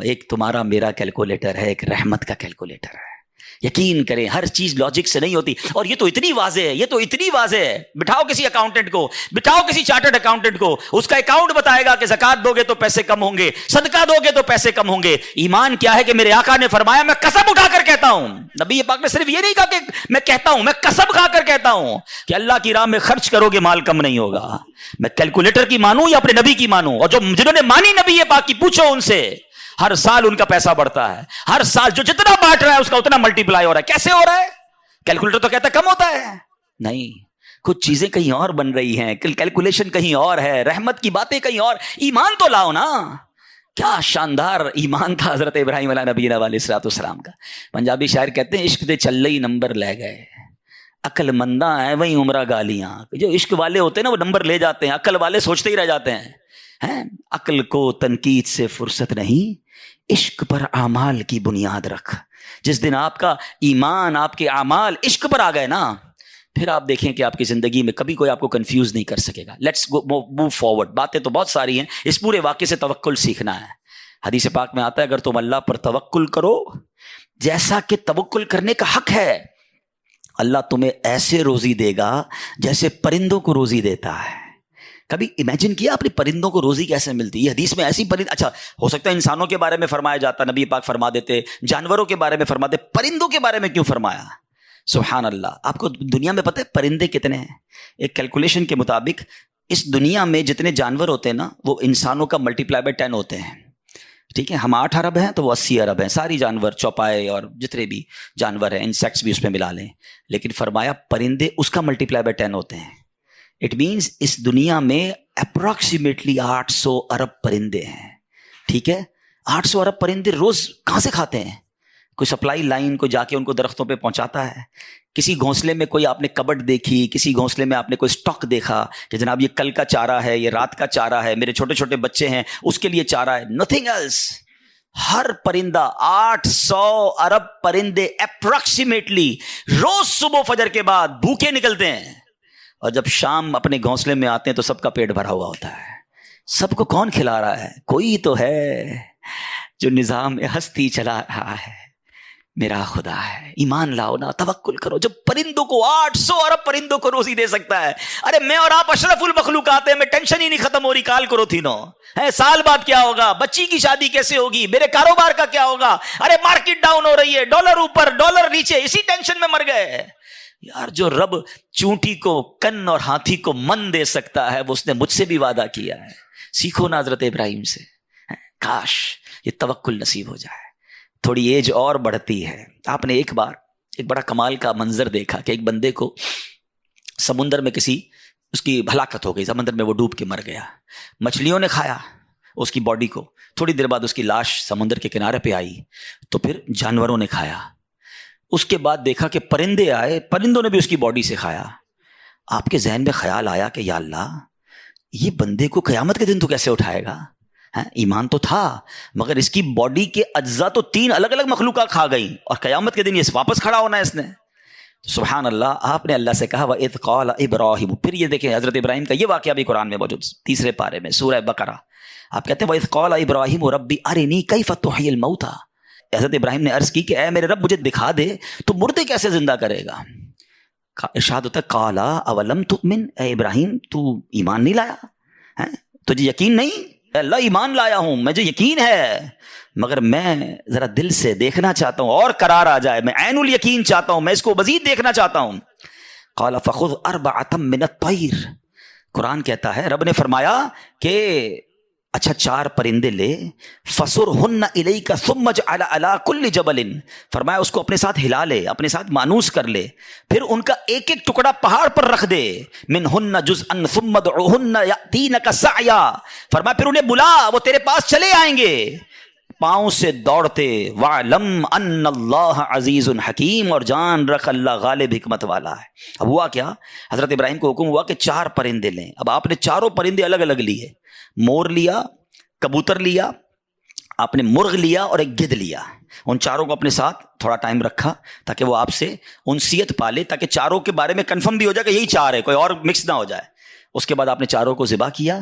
ایک تمہارا میرا کیلکولیٹر ہے، ایک رحمت کا کیلکولیٹر ہے. یقین کریں ہر چیز لاجک سے نہیں ہوتی. اور یہ تو اتنی واضح ہے، یہ تو اتنی واضح ہے. بٹھاؤ کسی اکاؤنٹنٹ کو، بٹھاؤ کسی چارٹرڈ اکاؤنٹنٹ کو، اس کا اکاؤنٹ بتائے گا کہ زکات دو گے تو پیسے کم ہوں گے، صدقہ دو گے تو پیسے کم ہوں گے. ایمان کیا ہے کہ میرے آقا نے فرمایا میں قسم اٹھا کر کہتا ہوں. نبی پاک نے صرف یہ نہیں کہا کہ میں کہتا ہوں، میں قسم کھا کر کہتا ہوں کہ اللہ کی راہ میں خرچ کرو گے مال کم نہیں ہوگا. میں کیلکولیٹر کی مانوں یا اپنے نبی کی مانوں؟ اور جو جنہوں نے مانی نبی پاک کی پوچھو ان سے، ہر سال ان کا پیسہ بڑھتا ہے. ہر سال جو جتنا بانٹ رہا ہے اس کا اتنا ملٹیپلائی ہو رہا ہے. کیسے ہو رہا ہے؟ کیلکولیٹر تو کہتا ہے کم ہوتا ہے. نہیں، کچھ چیزیں کہیں اور بن رہی ہیں، کیلکولیشن کہیں اور ہے، رحمت کی باتیں کہیں اور. ایمان تو لاؤ نا. کیا شاندار ایمان تھا حضرت ابراہیم علیہ نبینا علیہ الصلوۃ والسلام کا. پنجابی شاعر کہتے ہیں عشق دے چلے ہی نمبر لے گئے، عقل منداں ہے وہی عمرہ گالیاں. جو عشق والے ہوتے ہیں نا وہ نمبر لے جاتے ہیں، عقل والے سوچتے ہی رہ جاتے ہیں. عقل کو تنقید سے فرصت نہیں، عشق پر اعمال کی بنیاد رکھ. جس دن آپ کا ایمان، آپ کے اعمال عشق پر آ گئے نا، پھر آپ دیکھیں کہ آپ کی زندگی میں کبھی کوئی آپ کو کنفیوز نہیں کر سکے گا. Let's move forward. باتیں تو بہت ساری ہیں، اس پورے واقعے سے توکل سیکھنا ہے. حدیث پاک میں آتا ہے اگر تم اللہ پر توکل کرو جیسا کہ توکل کرنے کا حق ہے، اللہ تمہیں ایسے روزی دے گا جیسے پرندوں کو روزی دیتا ہے. کبھی امیجن کیا آپ نے پرندوں کو روزی کیسے ملتی ہے؟ حدیث میں ایسی پرند، اچھا ہو سکتا ہے انسانوں کے بارے میں فرمایا جاتا، نبی پاک فرما دیتے، جانوروں کے بارے میں فرماتے، پرندوں کے بارے میں کیوں فرمایا؟ سبحان اللہ. آپ کو دنیا میں پتہ ہے پرندے کتنے ہیں؟ ایک کیلکولیشن کے مطابق اس دنیا میں جتنے جانور ہوتے ہیں نا وہ انسانوں کا ملٹیپلائی بائی 10 ہوتے ہیں. ٹھیک ہے، ہم 8 ارب ہیں تو وہ 80 ارب ہیں. ساری جانور، چوپائے اور جتنے بھی جانور ہیں، انسیکٹس بھی اس میں ملا لیں. لیکن فرمایا پرندے اس کا ملٹیپلائی بائی 10 ہوتے ہیں. اٹ مینس اس دنیا میں اپروکسیمیٹلی 800 ارب پرندے ہیں. ٹھیک ہے، 800 ارب پرندے روز کہاں سے کھاتے ہیں؟ کوئی سپلائی لائن کو جا کے ان کو درختوں پہ پہنچاتا ہے. کسی گھونسلے میں کوئی آپ نے کبڈ دیکھی، کسی گھونسلے میں آپ نے کوئی سٹاک دیکھا کہ جناب یہ کل کا چارہ ہے، یہ رات کا چارہ ہے، میرے چھوٹے چھوٹے بچے ہیں اس کے لیے چارہ ہے. Nothing else. ہر پرندہ 800 ارب پرندے اپروکسیمیٹلی روز صبح فجر کے بعد بھوکے نکلتے ہیں، اور جب شام اپنے گھونسلے میں آتے ہیں تو سب کا پیٹ بھرا ہوا ہوتا ہے. سب کو کون کھلا رہا ہے؟ کوئی تو ہے جو نظام ہستی چلا رہا ہے، میرا خدا ہے. ایمان لاؤ نا، توکل کرو. جب پرندوں کو 800 ارب پرندوں کو روزی دے سکتا ہے، ارے میں اور آپ اشرف المخلوقات ہیں، میں ٹینشن ہی نہیں ختم ہو رہی کال کرو تھی نو ہے، سال بعد کیا ہوگا، بچی کی شادی کیسے ہوگی، میرے کاروبار کا کیا ہوگا، ارے مارکیٹ ڈاؤن ہو رہی ہے، ڈالر اوپر ڈالر نیچے، اسی ٹینشن میں مر گئے. یار جو رب چونٹی کو کن اور ہاتھی کو من دے سکتا ہے وہ اس نے مجھ سے بھی وعدہ کیا ہے. سیکھو نا حضرت ابراہیم سے. کاش یہ توکل نصیب ہو جائے. تھوڑی ایج اور بڑھتی ہے. آپ نے ایک بار ایک بڑا کمال کا منظر دیکھا کہ ایک بندے کو سمندر میں اس کی ہلاکت ہو گئی، سمندر میں وہ ڈوب کے مر گیا. مچھلیوں نے کھایا اس کی باڈی کو، تھوڑی دیر بعد اس کی لاش سمندر کے کنارے پہ آئی، تو پھر جانوروں نے کھایا. اس کے بعد دیکھا کہ پرندے آئے، پرندوں نے بھی اس کی باڈی سے کھایا. آپ کے ذہن میں خیال آیا کہ یا اللہ یہ بندے کو قیامت کے دن تو کیسے اٹھائے گا؟ ایمان تو تھا مگر اس کی باڈی کے اجزاء تو 3 الگ الگ مخلوقات کھا گئیں، اور قیامت کے دن یہ واپس کھڑا ہونا ہے اس نے. سبحان اللہ. آپ نے اللہ سے کہا وَإِذْ قَالَ إِبْرَاهِيمُ. پھر یہ دیکھیں حضرت ابراہیم کا یہ واقعہ بھی قرآن میں موجود 3 پارے میں سورہ بقرہ. آپ کہتے ہیں وَإِذْ قَالَ إِبْرَاهِيمُ رَبِّ أَرِنِي كَيْفَ تُحْيِي الْمَوْتَى. حضرت ابراہیم نے عرض کی کہ اے میرے رب مجھے دکھا دے تو مردے کیسے زندہ کرے گا. ارشاد ہوتا ہے قَالَ أَوَلَمْ تُؤْمِنْ. اے ابراہیم تو ایمان نہیں لایا؟ تجھے یقین نہیں؟ اللہ ایمان لایا ہوں، مجھے یقین ہے، مگر میں ذرا دل سے دیکھنا چاہتا ہوں اور قرار آ جائے، میں عین الیقین چاہتا ہوں، میں اس کو مزید دیکھنا چاہتا ہوں. قال فخذ 4 من الطیر. قرآن کہتا ہے رب نے فرمایا کہ اچھا 4 پرندے لے، فصرہن الیک ثم اجعل علی کل جبل. فرمایا اس کو اپنے ساتھ ہلا لے، اپنے ساتھ مانوس کر لے، پھر ان کا ایک ایک ٹکڑا پہاڑ پر رکھ دے. منہن جزءا ثم ادعوہن یاتینک سعیا. فرمایا پھر انہیں بلا، وہ تیرے پاس چلے آئیں گے پاؤں سے دوڑتے. وَعْلَمْ أَنَّ اللَّهَ عَزِيزٌ حَكِيمٌ. اور جان رکھ اللہ غالب حکمت والا ہے. اب ہوا کیا، حضرت ابراہیم کو حکم ہوا کہ 4 پرندے لیں. اب آپ نے 4 پرندے الگ الگ لیے، مور لیا، کبوتر لیا، آپ نے مرغ لیا اور ایک گدھ لیا. ان 4 کو اپنے ساتھ تھوڑا ٹائم رکھا تاکہ وہ آپ سے انسیت پالے، تاکہ 4 کے بارے میں کنفرم بھی ہو جائے کہ یہی 4 ہے، کوئی اور مکس نہ ہو جائے. اس کے بعد آپ نے 4 کو ذبح کیا،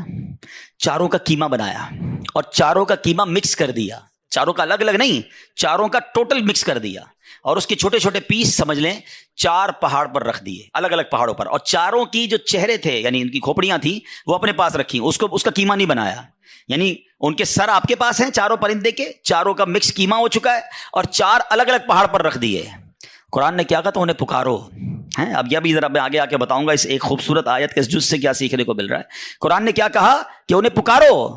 4 کا قیمہ بنایا اور 4 کا قیمہ مکس کر دیا. چاروں کا الگ الگ نہیں، چاروں کا ٹوٹل مکس کر دیا اور اس کے چھوٹے چھوٹے پیس سمجھ لیں 4 پہاڑ پر رکھ دیے، الگ الگ پہاڑوں پر، اور چاروں کی جو چہرے تھے یعنی ان کی کھوپڑیاں تھیں وہ اپنے پاس رکھی، اس کا قیمہ نہیں بنایا، یعنی ان کے سر آپ کے پاس ہیں چاروں پرندے کے، چاروں کا مکس قیمہ ہو چکا ہے اور 4 الگ الگ پہاڑ پر رکھ دیے۔ قرآن نے کیا کہا تو انہیں پکارو ہیں۔ اب یہ بھی ذرا میں آگے آ کے بتاؤں گا اس ایک خوبصورت آیت کے اس جز سے کیا سیکھنے کو مل رہا ہے۔ قرآن نے کیا کہا کہ انہیں پکارو،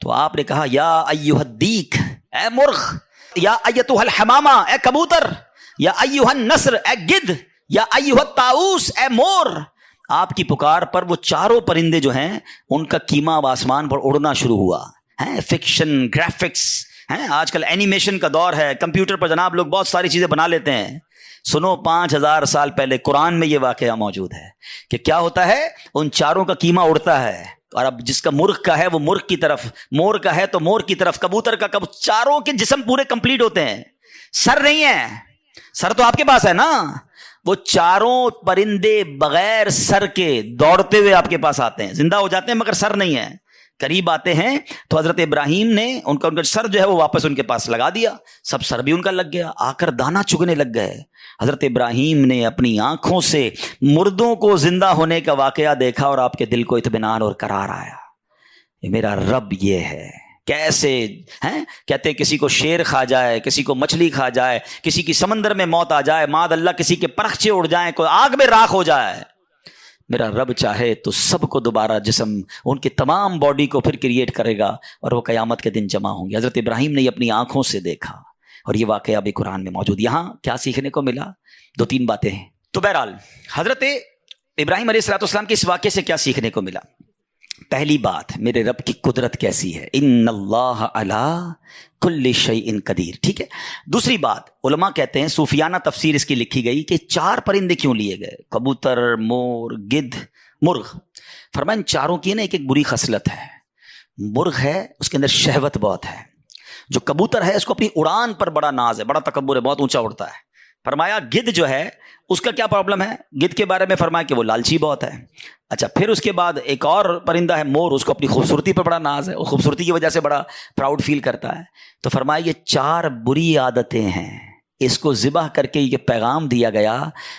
تو آپ نے کہا یا ایھا الدیک، اے مرغ، یا ایتھا الحمامہ، اے کبوتر، یا ایھا النسر، اے گدھ، یا ایھا الطاؤس، اے مور۔ آپ کی پکار پر وہ چاروں پرندے جو ہیں ان کا قیمہ اب آسمان پر اڑنا شروع ہوا ہے۔ فکشن، گرافکس ہیں، آج کل اینیمیشن کا دور ہے، کمپیوٹر پر جناب لوگ بہت ساری چیزیں بنا لیتے ہیں۔ سنو 5000 سال پہلے قرآن میں یہ واقعہ موجود ہے کہ کیا ہوتا ہے، ان چاروں کا قیمہ اڑتا ہے، اور اب جس کا مرغ کا ہے وہ مرغ کی طرف، مور کا ہے تو مور کی طرف، کبوتر کا چاروں کے جسم پورے کمپلیٹ ہوتے ہیں، سر نہیں ہے، سر تو آپ کے پاس ہے نا، وہ چاروں پرندے بغیر سر کے دوڑتے ہوئے آپ کے پاس آتے ہیں، زندہ ہو جاتے ہیں مگر سر نہیں ہے، قریب آتے ہیں تو حضرت ابراہیم نے ان کا سر جو ہے وہ واپس ان کے پاس لگا دیا، سب سر بھی ان کا لگ گیا، آ کر دانا چگنے لگ گئے۔ حضرت ابراہیم نے اپنی آنکھوں سے مردوں کو زندہ ہونے کا واقعہ دیکھا اور آپ کے دل کو اطمینان اور قرار آیا، یہ میرا رب یہ ہے۔ کیسے ہیں کہتے ہیں کسی کو شیر کھا جائے، کسی کو مچھلی کھا جائے، کسی کی سمندر میں موت آ جائے، معاذ اللہ کسی کے پرخچے اڑ جائیں، کوئی آگ میں راکھ ہو جائے، میرا رب چاہے تو سب کو دوبارہ جسم، ان کی تمام باڈی کو پھر کریٹ کرے گا اور وہ قیامت کے دن جمع ہوں گے۔ حضرت ابراہیم نے یہ اپنی آنکھوں سے دیکھا اور یہ واقعہ بھی قرآن میں موجود۔ یہاں کیا سیکھنے کو ملا؟ 2-3 باتیں ہیں۔ تو بہرحال حضرت ابراہیم علیہ السلام کے اس واقعے سے کیا سیکھنے کو ملا؟ پہلی بات، میرے رب کی قدرت کیسی ہے، ان اللہ علی کل شیء قدیر، ٹھیک ہے۔ دوسری بات، علماء کہتے ہیں، صوفیانہ تفسیر اس کی لکھی گئی کہ 4 پرندے کیوں لیے گئے، کبوتر، مور، گدھ، مرغ؟ فرمایا ان چاروں کی نا ایک بری خصلت ہے۔ مرغ ہے اس کے اندر شہوت بہت ہے، جو کبوتر ہے اس کو اپنی اڑان پر بڑا ناز ہے، بڑا تکبر ہے، بہت اونچا اڑتا ہے۔ فرمایا گدھ جو ہے اس کا کیا پرابلم ہے، گدھ کے بارے میں فرمایا کہ وہ لالچی بہت ہے۔ اچھا، پھر اس کے بعد ایک اور پرندہ ہے مور، اس کو اپنی خوبصورتی پر بڑا ناز ہے، وہ خوبصورتی کی وجہ سے بڑا پراؤڈ فیل کرتا ہے۔ تو فرمایا یہ 4 بری عادتیں ہیں، اس کو ذبح کر کے یہ پیغام دیا گیا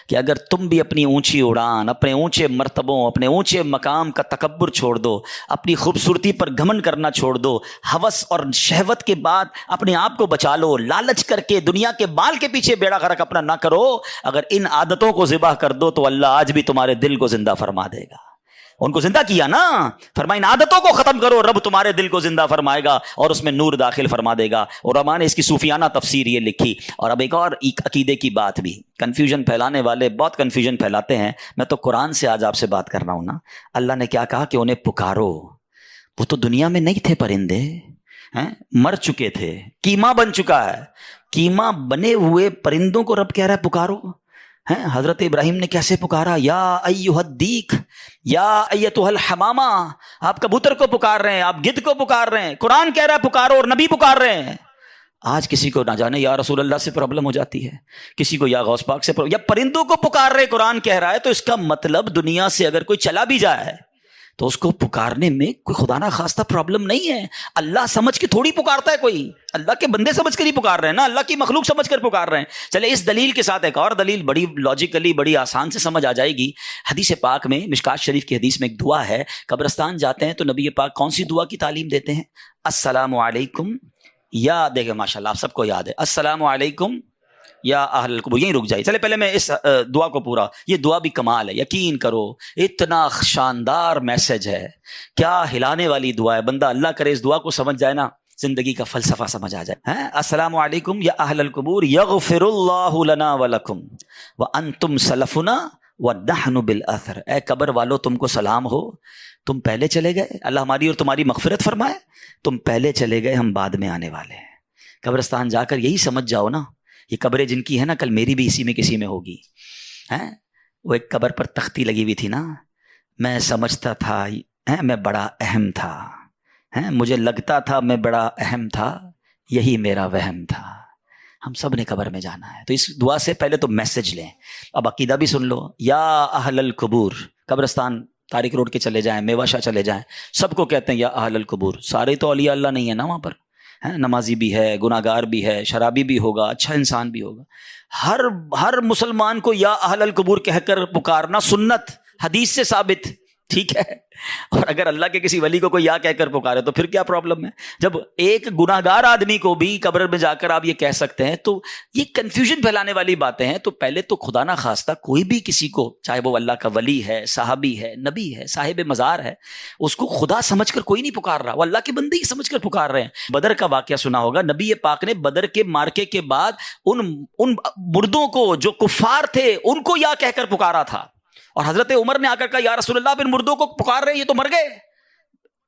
کہ اگر تم بھی اپنی اونچی اڑان، اپنے اونچے مرتبوں، اپنے اونچے مقام کا تکبر چھوڑ دو، اپنی خوبصورتی پر گھمنڈ کرنا چھوڑ دو، ہوس اور شہوت کے بعد اپنے آپ کو بچا لو، لالچ کر کے دنیا کے بال کے پیچھے بیڑا غرق اپنا نہ کرو، اگر ان عادتوں کو ذبح کر دو تو اللہ آج بھی تمہارے دل کو زندہ فرما دے گا۔ ان کو زندہ کیا نا، فرمایا ان عادتوں کو ختم کرو، رب تمہارے دل کو زندہ فرمائے گا اور اس میں نور داخل فرما دے گا۔ علماء نے اس کی صوفیانہ تفسیر یہ لکھی۔ اور اب ایک اور عقیدے کی بات بھی، کنفیوژن پھیلانے والے بہت کنفیوژن پھیلاتے ہیں، میں تو قرآن سے آج آپ سے بات کر رہا ہوں نا۔ اللہ نے کیا کہا کہ انہیں پکارو، وہ تو دنیا میں نہیں تھے، پرندے مر چکے تھے، قیمہ بن چکا ہے، قیمہ بنے ہوئے پرندوں کو رب کہہ رہا ہے پکارو۔ حضرت ابراہیم نے کیسے پکارا، یا ایھا الدیک، یا ایتھا الحمامہ، آپ کبوتر کو پکار رہے ہیں، آپ گدھ کو پکار رہے ہیں، قرآن کہہ رہا ہے پکارو اور نبی پکار رہے ہیں۔ آج کسی کو نہ جانے یا رسول اللہ سے پرابلم ہو جاتی ہے، کسی کو یا غوث پاک سے یا پرندوں کو پکار رہے، قرآن کہہ رہا ہے، تو اس کا مطلب دنیا سے اگر کوئی چلا بھی جائے تو اس کو پکارنے میں کوئی خدا نہ خواستہ پرابلم نہیں ہے۔ اللہ سمجھ کے تھوڑی پکارتا ہے کوئی، اللہ کے بندے سمجھ کر ہی پکار رہے ہیں نا، اللہ کی مخلوق سمجھ کر پکار رہے ہیں۔ چلے اس دلیل کے ساتھ ایک اور دلیل بڑی لاجیکلی بڑی آسان سے سمجھ آ جائے گی۔ حدیث پاک میں، مشکات شریف کی حدیث میں ایک دعا ہے، قبرستان جاتے ہیں تو نبی پاک کون سی دعا کی تعلیم دیتے ہیں؟ السلام علیکم، یا دیکھیں ماشاءاللہ آپ سب کو یاد ہے، السلام علیکم یا اہل القبور۔ یہیں رک جائیے، چلے پہلے میں اس دعا کو پورا، یہ دعا بھی کمال ہے، یقین کرو اتنا شاندار میسج ہے، کیا ہلانے والی دعا ہے۔ بندہ اللہ کرے اس دعا کو سمجھ جائے نا، زندگی کا فلسفہ سمجھ آ جائے۔ السلام علیکم یا اہل القبور، یغفر اللہ لنا ولکم وانتم سلفنا ونحن بالاثر۔ اے قبر والو تم کو سلام ہو، تم پہلے چلے گئے، اللہ ہماری اور تمہاری مغفرت فرمائے، تم پہلے چلے گئے، ہم بعد میں آنے والے ہیں۔ قبرستان جا کر یہی سمجھ جاؤ نا، یہ قبریں جن کی ہے نا، کل میری بھی اسی میں کسی میں ہوگی۔ وہ ایک قبر پر تختی لگی ہوئی تھی نا، میں سمجھتا تھا میں بڑا اہم تھا، مجھے لگتا تھا میں بڑا اہم تھا، یہی میرا وہم تھا۔ ہم سب نے قبر میں جانا ہے، تو اس دعا سے پہلے تو میسج لیں۔ اب عقیدہ بھی سن لو، یا اہل القبور، قبرستان طارق روڈ کے چلے جائیں، میوہ شاہ چلے جائیں، سب کو کہتے ہیں یا اہل القبور۔ سارے تو اولیاء اللہ نہیں ہے نا وہاں پر، نمازی بھی ہے، گناہگار بھی ہے، شرابی بھی ہوگا، اچھا انسان بھی ہوگا. ہر مسلمان کو یا اہل القبور کہہ کر پکارنا سنت، حدیث سے ثابت، ٹھیک ہے. اور اگر اللہ کے کسی ولی کو کوئی یا کہہ کر پکارے تو پھر کیا پرابلم ہے؟ جب ایک گناہگار آدمی کو بھی قبر میں جا کر آپ یہ کہہ سکتے ہیں تو یہ کنفیوژن پھیلانے والی باتیں ہیں. تو پہلے تو خدا نہ خواستہ کوئی بھی کسی کو، چاہے وہ اللہ کا ولی ہے، صحابی ہے، نبی ہے، صاحب مزار ہے، اس کو خدا سمجھ کر کوئی نہیں پکار رہا، وہ اللہ کی بندی سمجھ کر پکار رہے ہیں. بدر کا واقعہ سنا ہوگا، نبی پاک نے بدر کے مارکے کے بعد ان مردوں کو جو کفار تھے ان کو یا کہہ کر پکارا تھا. اور حضرت عمر نے آ کر کہا یا رسول اللہ اب ان مردوں کو پکار رہے ہیں، یہ تو مر گئے.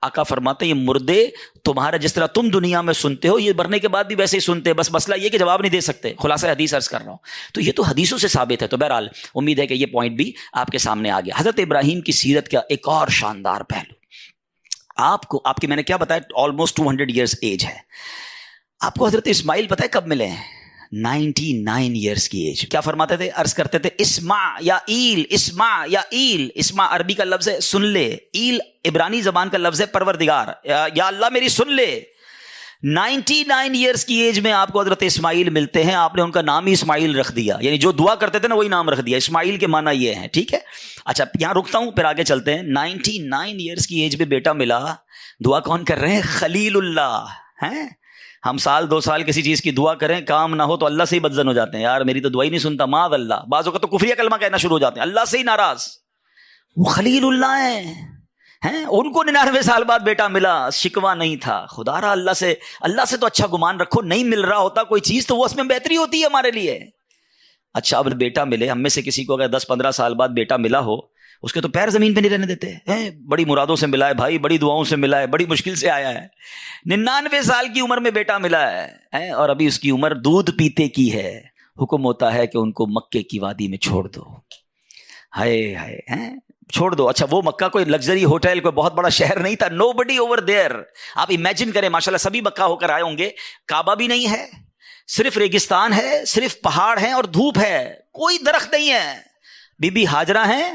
آقا فرماتے ہیں یہ مردے تمہارا جس طرح تم دنیا میں سنتے ہو یہ مرنے کے بعد بھی ویسے ہی سنتے ہیں، بس مسئلہ یہ کہ جواب نہیں دے سکتے. خلاصہ حدیث عرض کر رہا ہوں. تو یہ تو حدیثوں سے ثابت ہے. تو بہرحال امید ہے کہ یہ پوائنٹ بھی آپ کے سامنے آ گیا. حضرت ابراہیم کی سیرت کا ایک اور شاندار پہلو آپ کی میں نے کیا بتایا، آلموسٹ 200 ایئرس ایج ہے. آپ کو حضرت اسماعیل پتہ ہے کب ملے ہیں؟ 99 ایئرس کی ایج. کیا فرماتے تھے؟ عرض کرتے تھے اسمع یا ایل، اسمع یا ایل. اسمع عربی کا لفظ ہے سن لے، ایل عبرانی زبان کا لفظ ہے پروردگار، یا اللہ میری سن لے. 99 ایئرس کی ایج میں آپ کو حضرت اسماعیل ملتے ہیں. آپ نے ان کا نام ہی اسماعیل رکھ دیا، یعنی جو دعا کرتے تھے نا وہی نام رکھ دیا. اسماعیل کے معنی یہ ہیں، ٹھیک ہے. اچھا یہاں رکتا ہوں، پھر آگے چلتے ہیں. 99 ایئرس کی ایج میں بیٹا ملا. دعا کون کر رہے ہیں؟ خلیل اللہ ہیں. ہم سال 2 سال کسی چیز کی دعا کریں، کام نہ ہو تو اللہ سے ہی بدزن ہو جاتے ہیں، یار میری تو دعا ہی نہیں سنتا معاذ اللہ. بعض اوقات تو کفریہ کلمہ کہنا شروع ہو جاتے ہیں، اللہ سے ہی ناراض. وہ خلیل اللہ ہیں، ان کو 99 سال بعد بیٹا ملا. شکوہ نہیں تھا. خدا را اللہ سے تو اچھا گمان رکھو. نہیں مل رہا ہوتا کوئی چیز تو وہ اس میں بہتری ہوتی ہے ہمارے لیے. اچھا اب بیٹا ملے، ہم میں سے کسی کو اگر 10-15 سال بعد بیٹا ملا ہو، اس کے تو پیر زمین پہ نہیں رہنے دیتے ہیں. بڑی مرادوں سے ملا ہے بھائی، بڑی دعاؤں سے ملا ہے، بڑی مشکل سے آیا ہے. 99 سال کی عمر میں بیٹا ملا ہے اور ابھی اس کی عمر دودھ پیتے کی ہے. حکم ہوتا ہے کہ ان کو مکے کی وادی میں چھوڑ دو. ہائے ہائے چھوڑ دو. اچھا وہ مکہ کوئی لگژری ہوٹل، کوئی بہت بڑا شہر نہیں تھا. نو بڈی اوور دیئر. آپ امیجن کریں، ماشاءاللہ سبھی مکہ ہو کر آئے ہوں گے. کعبہ بھی نہیں ہے، صرف ریگستان ہے، صرف پہاڑ ہیں اور دھوپ ہے، کوئی درخت نہیں ہے. بی بی ہاجرہ ہیں،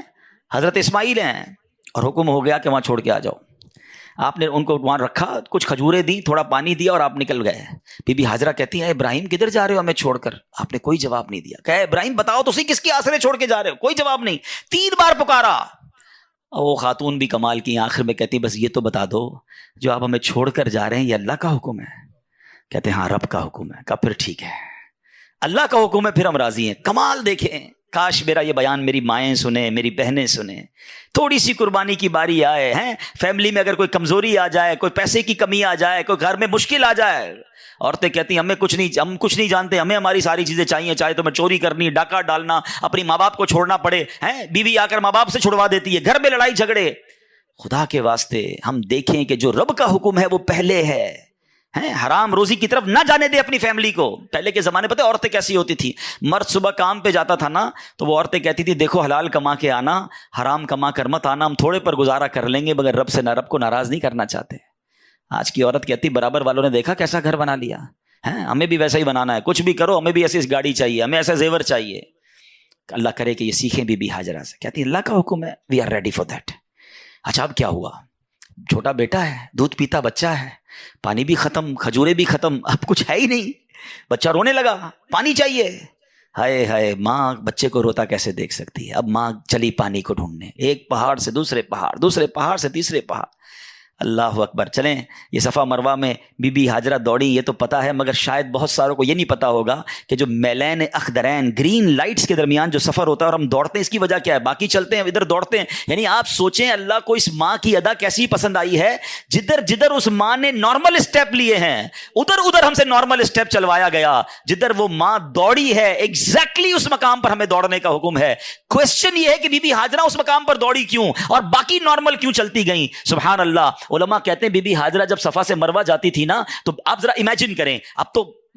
حضرت اسماعیل ہیں، اور حکم ہو گیا کہ وہاں چھوڑ کے آ جاؤ. آپ نے ان کو وہاں رکھا، کچھ کھجوریں دی، تھوڑا پانی دیا اور آپ نکل گئے. بی بی ہاجرہ کہتی ہیں ابراہیم کدھر جا رہے ہو ہمیں چھوڑ کر؟ آپ نے کوئی جواب نہیں دیا. کہا ابراہیم بتاؤ تو صحیح کس کے آسرے چھوڑ کے جا رہے ہو؟ کوئی جواب نہیں. 3 بار پکارا. وہ خاتون بھی کمال کی، آخر میں کہتی بس یہ تو بتا دو جو آپ ہمیں چھوڑ کر جا رہے ہیں یہ اللہ کا حکم ہے؟ کہتے ہیں ہاں رب کا حکم ہے. کہا پھر ٹھیک ہے، اللہ کا حکم ہے، پھر ہم راضی ہیں. کمال دیکھیں، کاش میرا یہ بیان میری مائیں سنیں، میری بہنیں سنیں. تھوڑی سی قربانی کی باری آئے ہیں، فیملی میں اگر کوئی کمزوری آ جائے، کوئی پیسے کی کمی آ جائے، کوئی گھر میں مشکل آ جائے، عورتیں کہتی ہیں ہم کچھ نہیں جانتے، ہمیں ہماری ساری چیزیں چاہیے، چاہے تو میں چوری کرنی، ڈاکہ ڈالنا، اپنی ماں باپ کو چھوڑنا پڑے. بیوی آ کر ماں باپ سے چھڑوا دیتی ہے، گھر میں لڑائی جھگڑے. خدا کے واسطے ہم دیکھیں کہ جو رب کا حکم ہے وہ پہلے ہے. حرام روزی کی طرف نہ جانے دے اپنی فیملی کو. پہلے کے زمانے پتہ عورتیں کیسی ہوتی تھی؟ مرد صبح کام پہ جاتا تھا نا تو وہ عورتیں کہتی تھی دیکھو حلال کما کے آنا، حرام کما کر مت آنا، ہم تھوڑے پر گزارا کر لیں گے مگر رب کو ناراض نہیں کرنا چاہتے. آج کی عورت کہتی برابر والوں نے دیکھا کیسا گھر بنا لیا، ہمیں بھی ویسا ہی بنانا ہے، کچھ بھی کرو ہمیں بھی ایسی گاڑی چاہیے، ہمیں ایسا زیور چاہیے. اللہ کرے کہ یہ سیکھیں بی بی ہاجرہ سے. کہتی اللہ کا حکم ہے، we are ready for that. اچھا اب کیا ہوا؟ چھوٹا بیٹا ہے، دودھ پیتا بچہ ہے، پانی بھی ختم، کھجورے بھی ختم، اب کچھ ہے ہی نہیں. بچہ رونے لگا، پانی چاہیے. ہائے ہائے، ماں بچے کو روتا کیسے دیکھ سکتی ہے؟ اب ماں چلی پانی کو ڈھونڈنے، ایک پہاڑ سے دوسرے پہاڑ، دوسرے پہاڑ سے تیسرے پہاڑ. اللہ اکبر. چلیں یہ صفا مروہ میں بی بی ہاجرہ دوڑی یہ تو پتہ ہے، مگر شاید بہت ساروں کو یہ نہیں پتہ ہوگا کہ جو میلین اخضرین گرین لائٹس کے درمیان جو سفر ہوتا ہے اور ہم دوڑتے ہیں اس کی وجہ کیا ہے؟ باقی چلتے ہیں ادھر دوڑتے ہیں. یعنی آپ سوچیں اللہ کو اس ماں کی ادا کیسی پسند آئی ہے، جدھر اس ماں نے نارمل اسٹیپ لیے ہیں ادھر ہم سے نارمل اسٹیپ چلوایا گیا. جدھر وہ ماں دوڑی ہے ایگزیکٹلی اس مقام پر ہمیں دوڑنے کا حکم ہے. کوشچن یہ ہے کہ بی بی ہاجرہ اس مقام پر دوڑی کیوں اور باقی نارمل کیوں چلتی گئیں؟ سبحان اللہ. علماء کہتے ہیں بی بی ہاجرہ جب صفا سے مروہ جاتی تھی نا تو آپ ذرا امیجن کریں، اب تو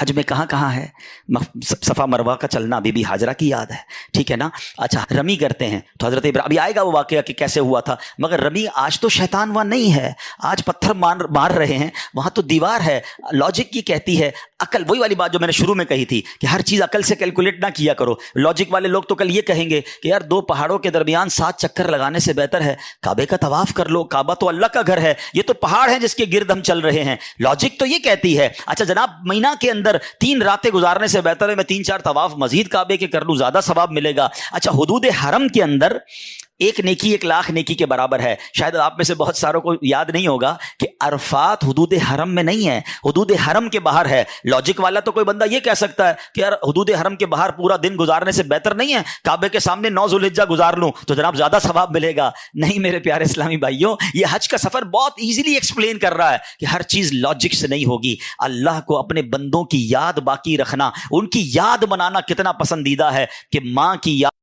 حج میں کہاں کہاں ہے؟ صفا مروہ کا چلنا بی بی ہاجرہ کی یاد ہے، ٹھیک ہے نا؟ اچھا رمی کرتے ہیں تو حضرت ابراہیم، ابھی آئے گا وہ واقعہ کہ کیسے ہوا تھا، مگر رمی آج تو شیطان وہاں نہیں ہے، آج پتھر مار رہے ہیں، وہاں تو دیوار ہے. لاجک یہ کہتی ہے، عقل، وہی والی بات جو میں نے شروع میں کہی تھی کہ ہر چیز عقل سے کیلکولیٹ نہ کیا کرو. لاجک والے لوگ تو کل یہ کہیں گے کہ یار 2 پہاڑوں کے درمیان 7 چکر لگانے سے بہتر ہے کعبے کا طواف کر لو، کعبہ تو اللہ کا گھر ہے، یہ تو پہاڑ ہے جس کے گرد ہم چل رہے ہیں. لاجک تو یہ کہتی ہے اچھا جناب مہینہ کے اندر 3 راتیں گزارنے سے بہتر ہے میں 3-4 طواف مزید کعبے کے کر لوں، زیادہ ثواب ملے گا. اچھا حدود حرم کے اندر ایک نیکی 1 لاکھ نیکی کے برابر ہے. شاید آپ میں سے بہت ساروں کو یاد نہیں ہوگا کہ عرفات حدود حرم میں نہیں ہے، حدود حرم کے باہر ہے. لاجک والا تو کوئی بندہ یہ کہہ سکتا ہے کہ یار حدود حرم کے باہر پورا دن گزارنے سے بہتر نہیں ہے کعبے کے سامنے 9 ذوالحجہ گزار لوں تو جناب زیادہ ثواب ملے گا. نہیں میرے پیارے اسلامی بھائیوں، یہ حج کا سفر بہت ایزیلی ایکسپلین کر رہا ہے کہ ہر چیز لاجک سے نہیں ہوگی. اللہ کو اپنے بندوں کی یاد باقی رکھنا، ان کی یاد منانا کتنا پسندیدہ ہے کہ ماں کی یاد